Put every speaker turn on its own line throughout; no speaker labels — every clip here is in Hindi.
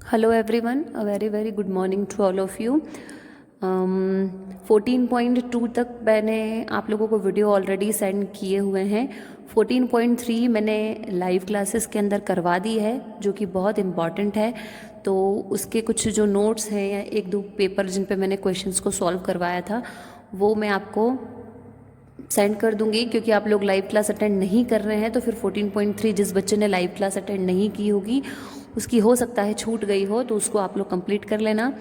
Hello everyone, a very good morning to all of you. 14.2 तक मैंने आप लोगों को वीडियो ऑलरेडी सेंड किए हुए हैं। 14.3 मैंने लाइव क्लासेस के अंदर करवा दी है, जो कि बहुत इम्पॉर्टेंट है। तो उसके कुछ जो नोट्स हैं या एक दो पेपर जिन पे मैंने क्वेश्चंस को सॉल्व करवाया था, वो मैं आपको सेंड कर दूंगी। क्योंकि आप लोग लाइव क्लास अटेंड नहीं कर रहे हैं, तो फिर 14.3 जिस बच्चे ने लाइव क्लास अटेंड नहीं की होगी उसकी हो सकता है छूट गई हो, तो उसको आप लोग कंप्लीट कर लेना।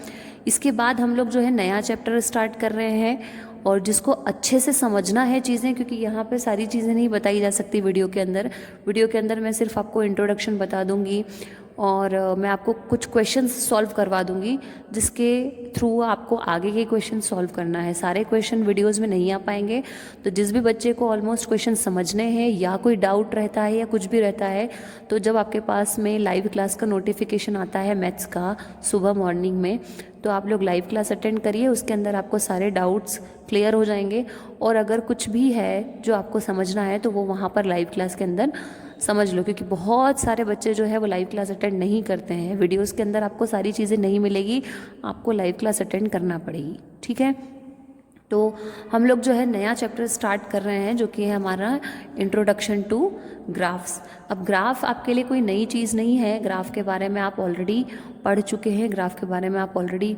इसके बाद हम लोग जो है नया चैप्टर स्टार्ट कर रहे हैं, और जिसको अच्छे से समझना है चीज़ें, क्योंकि यहाँ पे सारी चीज़ें नहीं बताई जा सकती वीडियो के अंदर। वीडियो के अंदर मैं सिर्फ आपको इंट्रोडक्शन बता दूँगी और मैं आपको कुछ क्वेश्चंस सॉल्व करवा दूँगी, जिसके थ्रू आपको आगे के क्वेश्चन सॉल्व करना है। सारे क्वेश्चन वीडियोज़ में नहीं आ पाएंगे, तो जिस भी बच्चे को ऑलमोस्ट क्वेश्चन समझने हैं या कोई डाउट रहता है या कुछ भी रहता है, तो जब आपके पास में लाइव क्लास का नोटिफिकेशन आता है मैथ्स का सुबह मॉर्निंग में, तो आप लोग लाइव क्लास अटेंड करिए। उसके अंदर आपको सारे डाउट्स क्लियर हो जाएंगे, और अगर कुछ भी है जो आपको समझना है तो वो वहाँ पर लाइव क्लास के अंदर समझ लो। क्योंकि बहुत सारे बच्चे जो है वो लाइव क्लास अटेंड नहीं करते हैं। वीडियोस के अंदर आपको सारी चीज़ें नहीं मिलेगी, आपको लाइव क्लास अटेंड करना पड़ेगी, ठीक है। तो हम लोग जो है नया चैप्टर स्टार्ट कर रहे हैं, जो कि है हमारा इंट्रोडक्शन टू ग्राफ्स। अब ग्राफ आपके लिए कोई नई चीज़ नहीं है, ग्राफ के बारे में आप ऑलरेडी पढ़ चुके हैं, ग्राफ के बारे में आप ऑलरेडी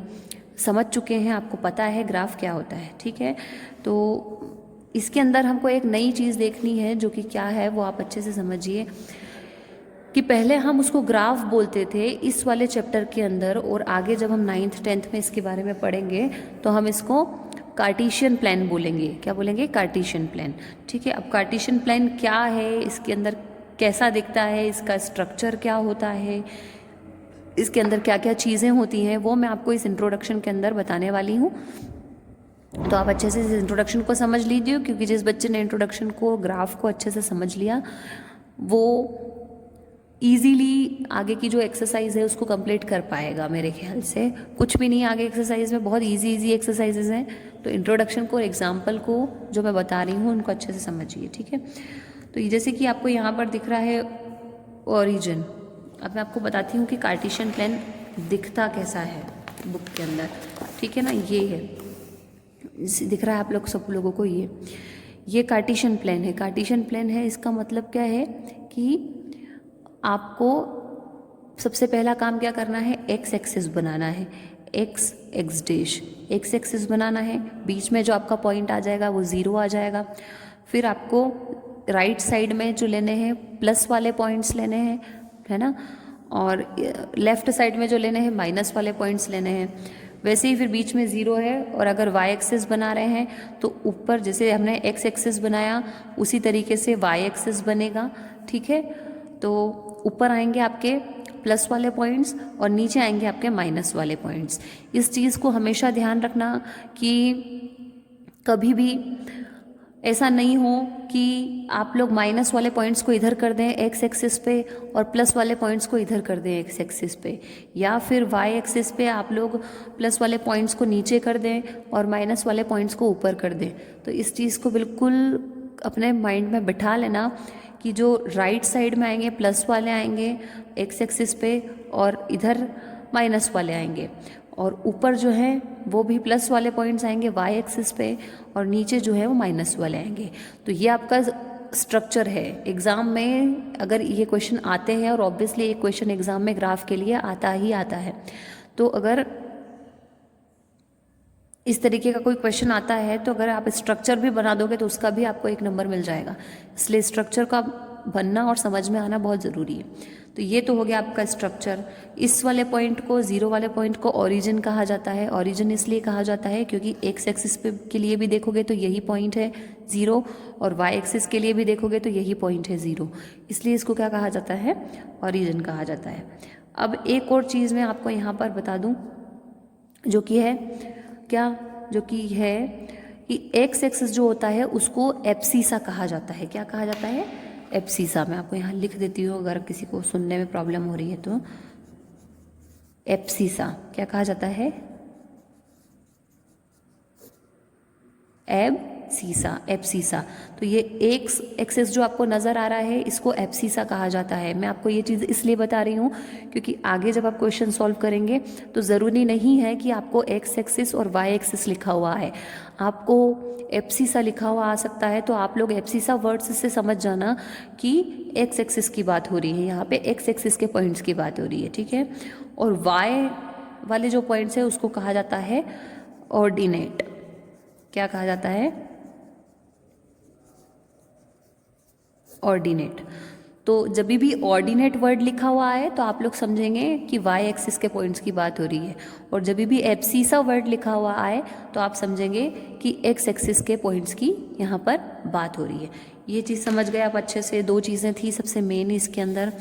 समझ चुके हैं, आपको पता है ग्राफ क्या होता है, ठीक है। तो इसके अंदर हमको एक नई चीज़ देखनी है, जो कि क्या है वो आप अच्छे से समझिए। कि पहले हम उसको ग्राफ बोलते थे इस वाले चैप्टर के अंदर, और आगे जब हम 9th 10th में इसके बारे में पढ़ेंगे तो हम इसको कार्टेशियन प्लान बोलेंगे। क्या बोलेंगे? कार्टेशियन प्लान, ठीक है। अब कार्टेशियन प्लान क्या है, इसके अंदर कैसा दिखता है, इसका स्ट्रक्चर क्या होता है, इसके अंदर क्या क्या चीज़ें होती हैं, वो मैं आपको इस इंट्रोडक्शन के अंदर बताने वाली हूँ। तो आप अच्छे से इस इंट्रोडक्शन को समझ लीजिए, क्योंकि जिस बच्चे ने इंट्रोडक्शन को, ग्राफ को अच्छे से समझ लिया, वो ईजीली आगे की जो एक्सरसाइज है उसको कंप्लीट कर पाएगा। मेरे ख्याल से कुछ भी नहीं आगे एक्सरसाइज में, बहुत इजी एक्सरसाइजेज हैं। तो इंट्रोडक्शन को, एग्जाम्पल को जो मैं बता रही हूँ उनको अच्छे से समझिए, ठीक है। तो ये जैसे कि आपको यहाँ पर दिख रहा है ओरिजिन। अब मैं आपको बताती हूँ कि कार्टेशियन प्लान दिखता कैसा है बुक के अंदर, ठीक है ना। ये है, दिख रहा है आप लोग सब लोगों को, ये कार्टेशियन प्लान है। कार्टेशियन प्लान है, इसका मतलब क्या है कि आपको सबसे पहला काम क्या करना है, एक्स एक्सिस बनाना है। एक्स डैश एक्स एक्सिस बनाना है, बीच में जो आपका पॉइंट आ जाएगा वो 0 आ जाएगा। फिर आपको राइट साइड में जो लेने हैं प्लस वाले पॉइंट्स लेने हैं, है ना, और लेफ्ट साइड में जो लेने हैं माइनस वाले पॉइंट्स लेने हैं। वैसे ही फिर बीच में 0 है, और अगर वाई एक्सिस बना रहे हैं तो ऊपर जैसे हमने एक्स एक्सिस बनाया उसी तरीके से वाई एक्सिस बनेगा, ठीक है। तो ऊपर आएंगे आपके प्लस वाले पॉइंट्स और नीचे आएंगे आपके माइनस वाले पॉइंट्स। इस चीज़ को हमेशा ध्यान रखना कि कभी भी ऐसा नहीं हो कि आप लोग माइनस वाले पॉइंट्स को इधर कर दें एक्स एक्सिस पे, और प्लस वाले पॉइंट्स को इधर कर दें एक्स एक्सिस पे, या फिर वाई एक्सिस पे आप लोग प्लस वाले पॉइंट्स को नीचे कर दें और माइनस वाले पॉइंट्स को ऊपर कर दें। तो इस चीज़ को बिल्कुल अपने माइंड में बिठा लेना कि जो राइट साइड में आएंगे प्लस वाले आएंगे एक्स एक्सिस पे, और इधर माइनस वाले आएंगे, और ऊपर जो है वो भी प्लस वाले पॉइंट्स आएंगे वाई एक्सिस पे, और नीचे जो है वो माइनस वाले आएंगे। तो ये आपका स्ट्रक्चर है। एग्ज़ाम में अगर ये क्वेश्चन आते हैं, और ऑब्वियसली एक क्वेश्चन एग्ज़ाम में ग्राफ के लिए आता ही आता है, तो अगर इस तरीके का कोई क्वेश्चन आता है तो अगर आप स्ट्रक्चर भी बना दोगे तो उसका भी आपको 1 नंबर मिल जाएगा। इसलिए स्ट्रक्चर का बनना और समझ में आना बहुत ज़रूरी है। तो ये तो हो गया आपका स्ट्रक्चर। इस वाले पॉइंट को, 0 वाले पॉइंट को ओरिजिन कहा जाता है। ओरिजिन इसलिए कहा जाता है क्योंकि एक्स एक्सिस पे के लिए भी देखोगे तो यही पॉइंट है 0, और वाई एक्सिस के लिए भी देखोगे तो यही पॉइंट है 0, इसलिए इसको क्या कहा जाता है, ओरिजिन कहा जाता है। अब एक और चीज़ मैं आपको यहाँ पर बता दूँ, जो कि है क्या, जो कि है कि एक्स एक्सिस जो होता है उसको एब्सिसा कहा जाता है। क्या कहा जाता है? एब्सिसा। मैं आपको यहाँ लिख देती हूँ अगर किसी को सुनने में प्रॉब्लम हो रही है तो। एब्सिसा क्या कहा जाता है? Abscissa, abscissa. तो ये एक्स एक्सिस जो आपको नज़र आ रहा है इसको एब्सीसा कहा जाता है। मैं आपको ये चीज़ इसलिए बता रही हूँ क्योंकि आगे जब आप क्वेश्चन सॉल्व करेंगे तो ज़रूरी नहीं है कि आपको एक्स एक्सिस और वाई एक्सिस लिखा हुआ है, आपको एब्सीसा लिखा हुआ आ सकता है। तो आप लोग एब्सीसा वर्ड्स से समझ जाना कि एक्स एक्सिस की बात हो रही है, यहाँ पे एक्स एक्सिस के पॉइंट्स की बात हो रही है, ठीक है। और वाई वाले जो पॉइंट्स है उसको कहा जाता है ऑर्डिनेट। क्या कहा जाता है? ऑर्डिनेट। तो जब भी ऑर्डिनेट वर्ड लिखा हुआ है तो आप लोग समझेंगे कि वाई एक्सिस के पॉइंट्स की बात हो रही है, और जब भी एब्सीसा वर्ड लिखा हुआ आए तो आप समझेंगे कि एक्स एक्सिस के पॉइंट्स की यहाँ पर बात हो रही है। ये चीज़ समझ गए आप अच्छे से। दो चीज़ें थी सबसे मेन इसके अंदर,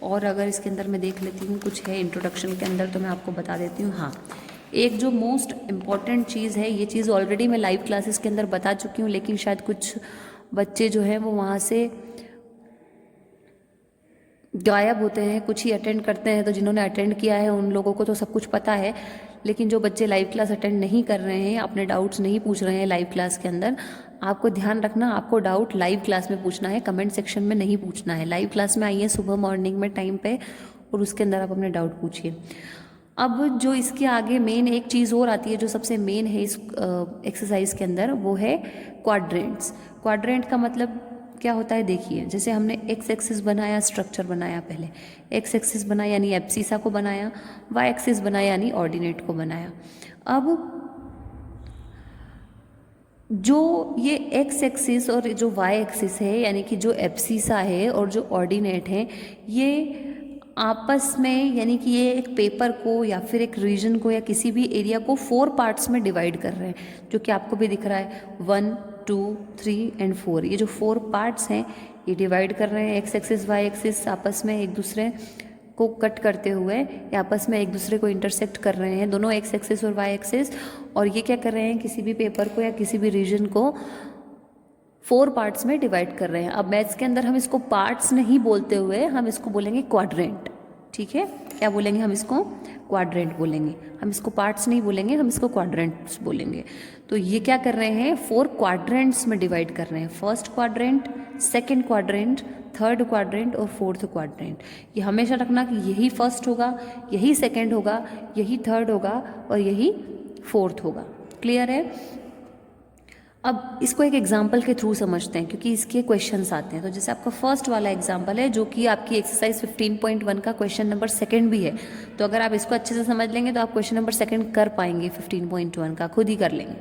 और अगर इसके अंदर मैं देख लेती हूँ कुछ है इंट्रोडक्शन के अंदर तो मैं आपको बता देती हूँ। हाँ, एक जो मोस्ट इम्पॉर्टेंट चीज़ है, ये चीज़ ऑलरेडी मैं लाइव क्लासेस के अंदर बता चुकी हूँ, लेकिन शायद कुछ बच्चे जो हैं वो वहाँ से गायब होते हैं, कुछ ही अटेंड करते हैं। तो जिन्होंने अटेंड किया है उन लोगों को तो सब कुछ पता है, लेकिन जो बच्चे लाइव क्लास अटेंड नहीं कर रहे हैं, अपने डाउट्स नहीं पूछ रहे हैं लाइव क्लास के अंदर, आपको ध्यान रखना, आपको डाउट लाइव क्लास में पूछना है, कमेंट सेक्शन में नहीं पूछना है। लाइव क्लास में आइए सुबह मॉर्निंग में टाइम पे, और उसके अंदर आप अपने डाउट पूछिए। अब जो इसके आगे मेन एक चीज़ और आती है जो सबसे मेन है इस एक्सरसाइज के अंदर, वो है क्वाड्रेंट्स। क्वाड्रेंट का मतलब क्या होता है देखिए, जैसे हमने एक्स एक्सिस बनाया, स्ट्रक्चर बनाया, पहले एक्स एक्सिस बनाया यानी एब्सीसा को बनाया, वाई एक्सिस बनाया यानी ऑर्डिनेट को बनाया। अब जो ये एक्स एक्सिस और जो वाई एक्सिस है यानी कि जो एब्सीसा है और जो ऑर्डिनेट है, ये आपस में यानी कि ये एक पेपर को या फिर एक रीजन को या किसी भी एरिया को 4 पार्ट्स में डिवाइड कर रहे हैं, जो कि आपको भी दिख रहा है 1, 2, 3 एंड 4। ये जो 4 पार्ट्स हैं ये डिवाइड कर रहे हैं। एक्स एक्सिस वाई एक्सिस आपस में एक दूसरे को कट करते हुए या आपस में एक दूसरे को इंटरसेक्ट कर रहे हैं, दोनों एक्स एक्सिस और वाई एक्सिस। और ये क्या कर रहे हैं, किसी भी पेपर को या किसी भी रीजन को 4 पार्ट्स में डिवाइड कर रहे हैं। अब मैथ्स के अंदर हम इसको पार्ट्स नहीं बोलते हुए हम इसको बोलेंगे क्वाड्रेंट, ठीक है। क्या बोलेंगे हम इसको? क्वाड्रेंट बोलेंगे। हम इसको पार्ट्स नहीं बोलेंगे, हम इसको क्वाड्रेंट्स बोलेंगे। तो ये क्या कर रहे हैं, 4 क्वाड्रेंट्स में डिवाइड कर रहे हैं। First quadrant, second quadrant, third quadrant और फोर्थ क्वाड्रेंट। ये हमेशा रखना कि यही फर्स्ट होगा, यही सेकंड होगा, यही थर्ड होगा और यही फोर्थ होगा। क्लियर है? अब इसको एक एग्जाम्पल के थ्रू समझते हैं क्योंकि इसके क्वेश्चंस आते हैं। तो जैसे आपका फर्स्ट वाला एग्जाम्पल है जो कि आपकी एक्सरसाइज 15.1 का क्वेश्चन नंबर 2 भी है। तो अगर आप इसको अच्छे से समझ लेंगे तो आप क्वेश्चन नंबर 2 कर पाएंगे, 15.1 का खुद ही कर लेंगे।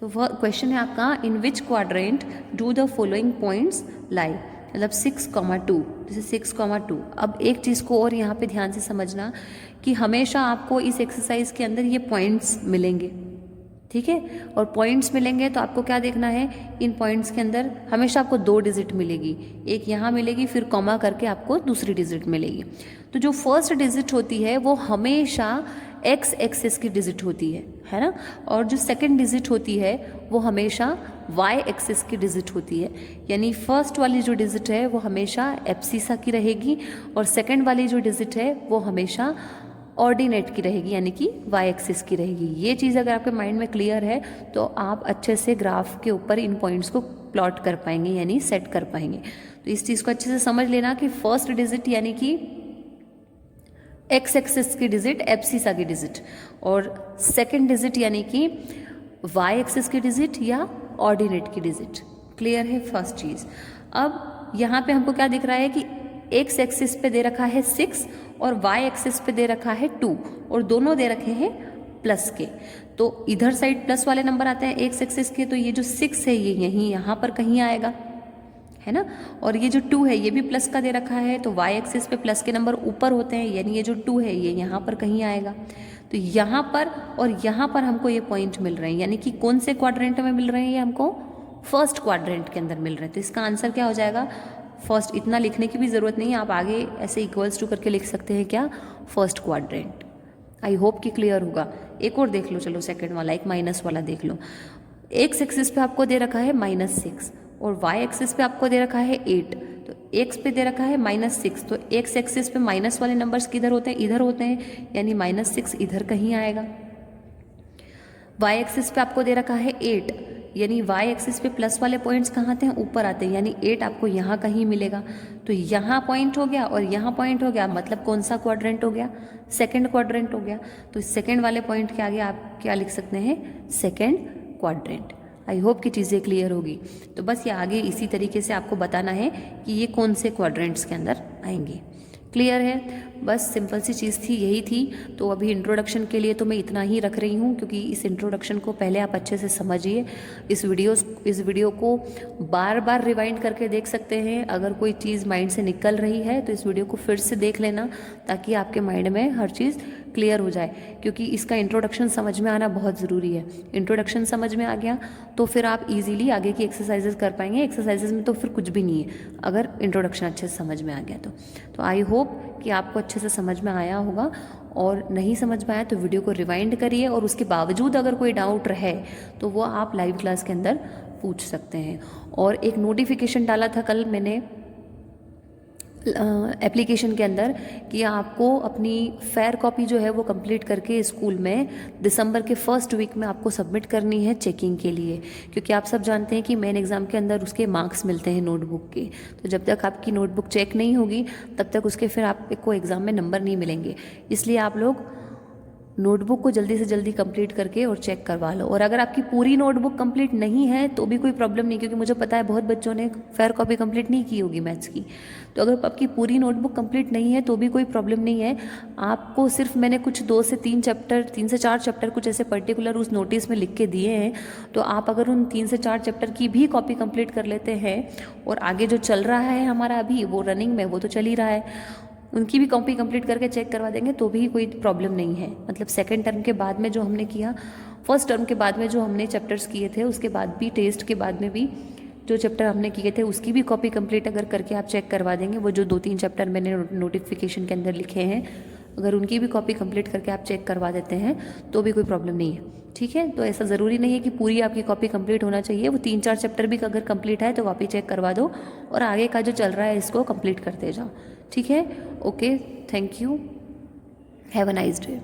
तो क्वेश्चन है आपका, in which quadrant do the following points lie, मतलब 6,2, जैसे 6,2। अब एक चीज़ को और यहाँ पे ध्यान से समझना कि हमेशा आपको इस एक्सरसाइज के अंदर ये पॉइंट्स मिलेंगे, ठीक है। और पॉइंट्स मिलेंगे तो आपको क्या देखना है, इन पॉइंट्स के अंदर हमेशा आपको 2 डिजिट मिलेगी, एक यहाँ मिलेगी फिर कॉमा करके आपको दूसरी डिजिट मिलेगी। तो जो फर्स्ट डिजिट होती है वो हमेशा एक्स एक्सिस की डिजिट होती है ना, और जो सेकंड डिजिट होती है वो हमेशा वाई एक्सिस की डिजिट होती है। यानी फर्स्ट वाली जो डिजिट है वो हमेशा एब्सीसा की रहेगी और सेकंड वाली जो डिजिट है वो हमेशा ऑर्डिनेट की रहेगी यानी कि वाई एक्सिस की रहेगी। ये चीज़ अगर आपके माइंड में क्लियर है तो आप अच्छे से ग्राफ के ऊपर इन पॉइंट्स को प्लॉट कर पाएंगे यानी सेट कर पाएंगे। तो इस चीज़ को अच्छे से समझ लेना कि फर्स्ट डिजिट यानी कि एक्स एक्सिस की डिजिट एब्सीसा की डिजिट, और सेकंड डिजिट यानी कि वाई एक्सिस की डिजिट या ऑर्डिनेट की डिजिट। क्लियर है फर्स्ट चीज़। अब यहाँ पे हमको क्या दिख रहा है कि एक्स एक्सिस पे दे रखा है 6 और वाई एक्सिस पे दे रखा है 2 और दोनों दे रखे हैं प्लस के। तो इधर साइड प्लस वाले नंबर आते हैं एक्स एक्सिस के, तो ये जो 6 है ये यहीं यहाँ पर कहीं आएगा, है ना। और ये जो 2 है ये भी प्लस का दे रखा है, तो वाई एक्सिस पे प्लस के नंबर ऊपर होते हैं, यानी ये जो 2 है ये यहाँ पर कहीं आएगा। तो यहाँ पर और यहाँ पर हमको ये पॉइंट मिल रहे हैं, यानी कि कौन से क्वाड्रेंट में मिल रहे हैं, ये हमको फर्स्ट क्वाड्रेंट के अंदर मिल रहे हैं। तो इसका आंसर क्या हो जाएगा, फर्स्ट। इतना लिखने की भी ज़रूरत नहीं है, आप आगे ऐसे इक्वल्स टू करके लिख सकते हैं क्या, फर्स्ट क्वाड्रेंट। आई होप कि क्लियर होगा। एक और देख लो, चलो सेकंड वाला, एक माइनस वाला देख लो। एक्स एक्सिस पे आपको दे रखा है -6 और वाई एक्सिस पे आपको दे रखा है 8। तो एक्स पे दे रखा है -6, तो एक्स एक्सिस पे माइनस वाले नंबर्स किधर होते हैं, इधर होते हैं, यानी -6 इधर कहीं आएगा। वाई एक्सिस पे आपको दे रखा है 8, यानी वाई एक्सिस पे प्लस वाले पॉइंट्स कहाँ आते हैं, ऊपर आते हैं, यानी 8 आपको यहाँ कहीं मिलेगा। तो यहाँ पॉइंट हो गया और यहाँ पॉइंट हो गया, मतलब कौन सा क्वाड्रेंट हो गया, सेकंड क्वाड्रेंट हो गया। तो सेकंड वाले पॉइंट के आगे आप क्या लिख सकते हैं, सेकंड क्वाड्रेंट। आई होप कि चीज़ें क्लियर होगी। तो बस ये आगे इसी तरीके से आपको बताना है कि ये कौन से क्वाड्रेंट्स के अंदर आएंगे। क्लियर है, बस सिंपल सी चीज़ थी, यही थी। तो अभी इंट्रोडक्शन के लिए तो मैं इतना ही रख रही हूँ, क्योंकि इस इंट्रोडक्शन को पहले आप अच्छे से समझिए। इस वीडियो को बार बार रिवाइंड करके देख सकते हैं। अगर कोई चीज़ माइंड से निकल रही है तो इस वीडियो को फिर से देख लेना, ताकि आपके माइंड में हर चीज़ क्लियर हो जाए, क्योंकि इसका इंट्रोडक्शन समझ में आना बहुत ज़रूरी है। इंट्रोडक्शन समझ में आ गया तो फिर आप इजीली आगे की एक्सरसाइजेज कर पाएंगे। एक्सरसाइजेज में तो फिर कुछ भी नहीं है, अगर इंट्रोडक्शन अच्छे से समझ में आ गया तो आई होप कि आपको अच्छे से समझ में आया होगा। और नहीं समझ में आया तो वीडियो को रिवाइंड करिए, और उसके बावजूद अगर कोई डाउट रहे तो वो आप लाइव क्लास के अंदर पूछ सकते हैं। और एक नोटिफिकेशन डाला था कल मैंने एप्लीकेशन के अंदर कि आपको अपनी फेयर कॉपी जो है वो कंप्लीट करके स्कूल में दिसंबर के फर्स्ट वीक में आपको सबमिट करनी है चेकिंग के लिए, क्योंकि आप सब जानते हैं कि मेन एग्ज़ाम के अंदर उसके मार्क्स मिलते हैं नोटबुक के। तो जब तक आपकी नोटबुक चेक नहीं होगी तब तक उसके फिर आपको एग्ज़ाम में नंबर नहीं मिलेंगे। इसलिए आप लोग नोटबुक को जल्दी से जल्दी कंप्लीट करके और चेक करवा लो। और अगर आपकी पूरी नोटबुक कंप्लीट नहीं है तो भी कोई प्रॉब्लम नहीं, क्योंकि मुझे पता है बहुत बच्चों ने फेयर कॉपी कंप्लीट नहीं की होगी मैथ्स की। तो अगर आपकी पूरी नोटबुक कंप्लीट नहीं है तो भी कोई प्रॉब्लम नहीं है। आपको सिर्फ मैंने कुछ 2 से 3 चैप्टर, 3 से 4 चैप्टर कुछ ऐसे पर्टिकुलर उस नोटिस में लिख के दिए हैं। तो आप अगर उन 3 से 4 चैप्टर की भी कॉपी कंप्लीट कर लेते हैं, और आगे जो चल रहा है हमारा अभी वो रनिंग में, वो तो चल ही रहा है, उनकी भी कॉपी कंप्लीट करके चेक करवा देंगे तो भी कोई प्रॉब्लम नहीं है। मतलब सेकंड टर्म के बाद में जो हमने किया, फर्स्ट टर्म के बाद में जो हमने चैप्टर्स किए थे, उसके बाद भी टेस्ट के बाद में भी जो चैप्टर हमने किए थे उसकी भी कॉपी कंप्लीट अगर करके आप चेक करवा देंगे, वो जो 2-3 चैप्टर मैंने नोटिफिकेशन के अंदर लिखे हैं, अगर उनकी भी कॉपी कंप्लीट करके आप चेक करवा देते हैं तो भी कोई प्रॉब्लम नहीं है। ठीक है, तो ऐसा ज़रूरी नहीं है कि पूरी आपकी कॉपी कंप्लीट होना चाहिए। वो 3-4 चैप्टर भी अगर कंप्लीट है तो वापस चेक करवा दो, और आगे का जो चल रहा है इसको कंप्लीट करते जाओ। ठीक है, okay, thank you, have a nice day.